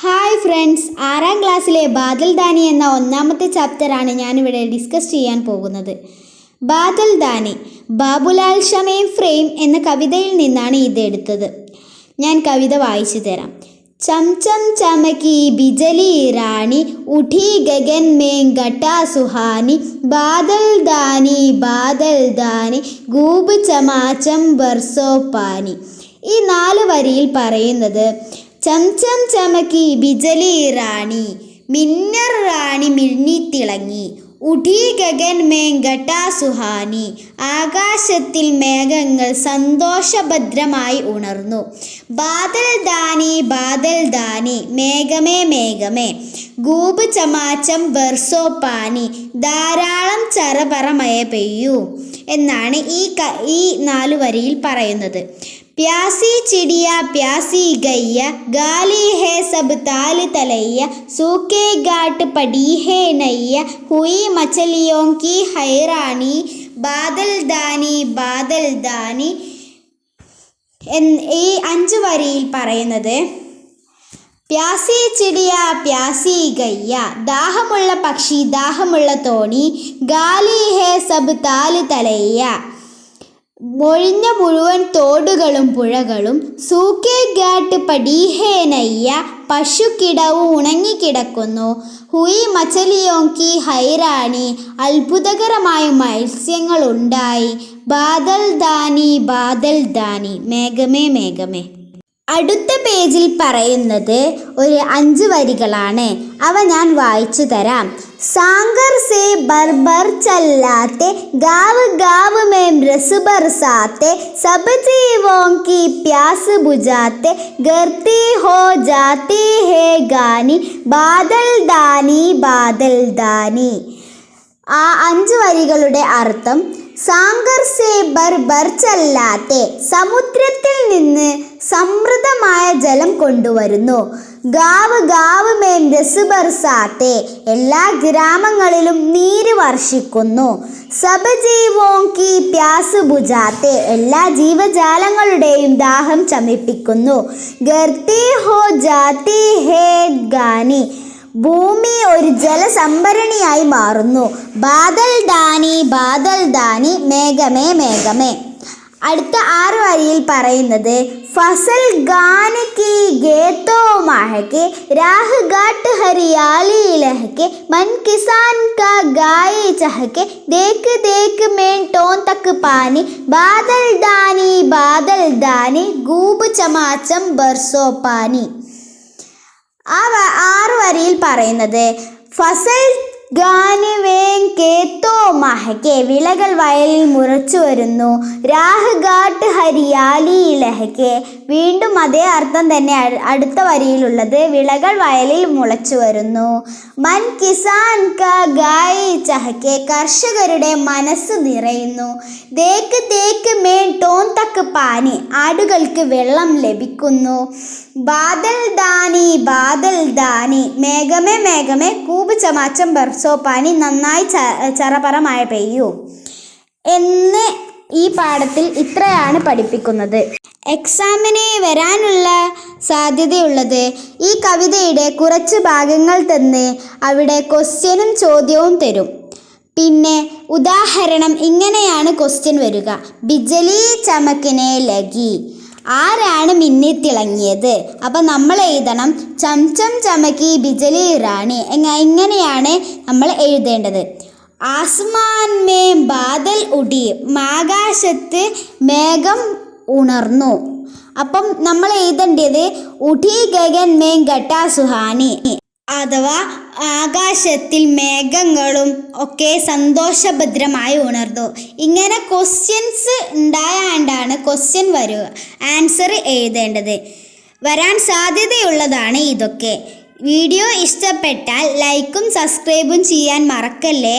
Hi friends, 6ാം ക്ലാസ്സിലെ ബാദൽ ദാനി എന്ന ഒന്നാമത്തെ ചാപ്റ്ററാണ് ഞാനിവിടെ ഡിസ്കസ് ചെയ്യാൻ പോകുന്നത്. ബാദൽ ദാനി ബാബുലാൽ ഷമീം ഫ്രെയിം എന്ന കവിതയിൽ നിന്നാണ് ഇത് എടുത്തത്. ഞാൻ കവിത വായിച്ചു തരാം. ചം ചം ചമക്കി ബിജലി റാണി ഉഠി ഗഗൻ മേ ഘട്ടാ സുഹാനി ബാദൽ ദാനി ഗൂബ് ചമാചം ബർസോ പാനി. ഈ 4 വരിയിൽ പറയുന്നത് ചം ചം ചമക്കി ബിജലി റാണി, മിന്നർ റാണി മിന്നിത്തിളങ്ങി. ഉഠി ഗഗൻ മേ ഘട്ടാ സുഹാനി, ആകാശത്തിൽ മേഘങ്ങൾ സന്തോഷഭദ്രമായി ഉണർന്നു. ബാദൽ ദാനി മേഘമേ മേഘമേ. ഗൂബ് ചമാചം ബർസോ പാനി, ധാരാളം ചറപറ മഴ പെയ്യൂ എന്നാണ് ഈ 4 വരിയിൽ പറയുന്നത്. प्यासी चिड़िया प्यासी गैया गाली है सब ताल तलैया सूखे घाट पड़ी है नैया हुई मछलियों की हैरानी बादल दानी. ഈ 5 വരിയിൽ പറയുന്നത് പ്യാസി ചിടിയ പ്യാസി ഗയ്യ, ദാഹമുള്ള പക്ഷി ദാഹമുള്ള തോണി. ഗാലി ഹേ സബ് താല് തലയ്യ, മൊഴിഞ്ഞ മുഴുവൻ തോടുകളും പുഴകളും. സൂക്കേ ഘാട്ട് പടീഹേ നയ്യ, പശുക്കിടവ് ഉണങ്ങിക്കിടക്കുന്നു. ഹുയി മച്ചലിയോങ്കി ഹൈറാണി, അത്ഭുതകരമായ മത്സ്യങ്ങളുണ്ടായി. ബാദൽ ദാനി മേഘമേ മേഘമേ. അടുത്ത പേജിൽ പറയുന്നത് ഒരു 5 വരികളാണ്. അവ ഞാൻ വായിച്ചു തരാം. സാങ്കർ സേ ബർബർ ചല്ലാത്തെ ഗാവ് ഗാവ് മേം രസ് ബർസാത്തെ സബ് ജീവോं की प्यास बुझाते ഗർത്തി ഹോ ജാത്തി ഹേ ഗാനി ബാദൽ ദാനി. ആ 5 വരികളുടെ അർത്ഥം: സാങ്കർ സേ ബർബർ ചല്ലാത്തെ, സമുദ്രത്തിൽ നിന്ന് സമൃദ്ധമായ ജലം കൊണ്ടുവരുന്നു. ഗാവ് ഗാവ് മേം രസ് ബർസാത്തെ, എല്ലാ ഗ്രാമങ്ങളിലും നീര് വർഷിക്കുന്നു. സബ് ജീവോं की प्यास बुझाते, എല്ലാ ജീവജാലങ്ങളുടെയും ദാഹം ശമിപ്പിക്കുന്നു. ഗർത്തി ഹോ ജാത്തി ഹേ ഗാനി, ഭൂമി ഒരു ജലസംഭരണിയായി മാറുന്നു. ബാദൽ ദാനി മേഘമേ മേഘമേ. അടുത്ത 6 വരിയിൽ പറയുന്നത് ഫസൽ ഗാൻ കി ഗേത്തോ മഹക്കെ രാഹ് ഘാട്ട് ഹരിയാലി ലഹക്കെ മൻ കിസാൻ കാ ഗായി ചഹക്കെ ദേഖ് ദേഖ് മേൻ ടോൻ തക്ക് പാനി ബാദൽ ദാനി ഗൂബ് ചമാചം ബർസോ പാനി. ആ 6 വരിയിൽ പറയുന്നത് ഫസൽ കേത്തോ മഹക്കെ, വിളകൾ വയലിൽ മുളച്ചു വരുന്നു. രാഹ് ഘാട്ട് ഹരിയാലി ലഹക്കെ, വീണ്ടും അതേ അർത്ഥം തന്നെ അടുത്ത വരിയിലുള്ളത്, വിളകൾ വയലിൽ മുളച്ചു വരുന്നു. മൻ കിസാൻ കാ ഗായി ചഹക്കെ, കർഷകരുടെ മനസ്സ് നിറയുന്നു. ദേക്ക് ദേക്ക് മേൻ ടോൻ തക്ക് പാനി, ആടുകൾക്ക് വെള്ളം ലഭിക്കുന്നു. ബാദൽ ദാനി മേഘമേ മേഘമേ. കൂബ് ചമാച്ചം ബർസോ പാനി, നന്നായി ചറപറ മഴ പെയ്യൂ എന്ന് ഈ പാഠത്തിൽ ഇത്രയാണ് പഠിപ്പിക്കുന്നത്. എക്സാമിന് വരാനുള്ള സാധ്യതയുള്ളത് ഈ കവിതയുടെ കുറച്ച് ഭാഗങ്ങൾ തന്ന് അവിടെ ക്വസ്റ്റ്യനും ചോദ്യവും തരും. പിന്നെ ഉദാഹരണം ഇങ്ങനെയാണ് ക്വസ്റ്റ്യൻ വരിക: ബിജലി ചമക്കിനെ ലഗി, ആരാണ് മിന്നിത്തിളങ്ങിയത്? അപ്പം നമ്മൾ എഴുതണം ചം ചം ചമക്കി ബിജലി റാണി. ഇങ്ങനെയാണ് നമ്മൾ എഴുതേണ്ടത്. ആസ്മാൻ മേ ബാദൽ ഉടി, ആകാശത്ത് മേഘം ഉണർന്നു. അപ്പം നമ്മൾ എഴുതേണ്ടത് ഉഠി ഗഗൻ മേ ഘട്ടാ സുഹാനി, അഥവാ ആകാശത്തിൽ മേഘങ്ങളും ഒക്കെ സന്തോഷഭദ്രമായി ഉണർന്നു. ഇങ്ങനെ ക്വസ്റ്റ്യൻസ് ഉണ്ടായാണ്ടാണ് ക്വസ്റ്റ്യൻ വരിക, ആൻസർ എഴുതേണ്ടത്. വരാൻ സാധ്യതയുള്ളതാണ് ഇതൊക്കെ. വീഡിയോ ഇഷ്ടപ്പെട്ടാൽ ലൈക്കും സബ്സ്ക്രൈബും ചെയ്യാൻ മറക്കല്ലേ.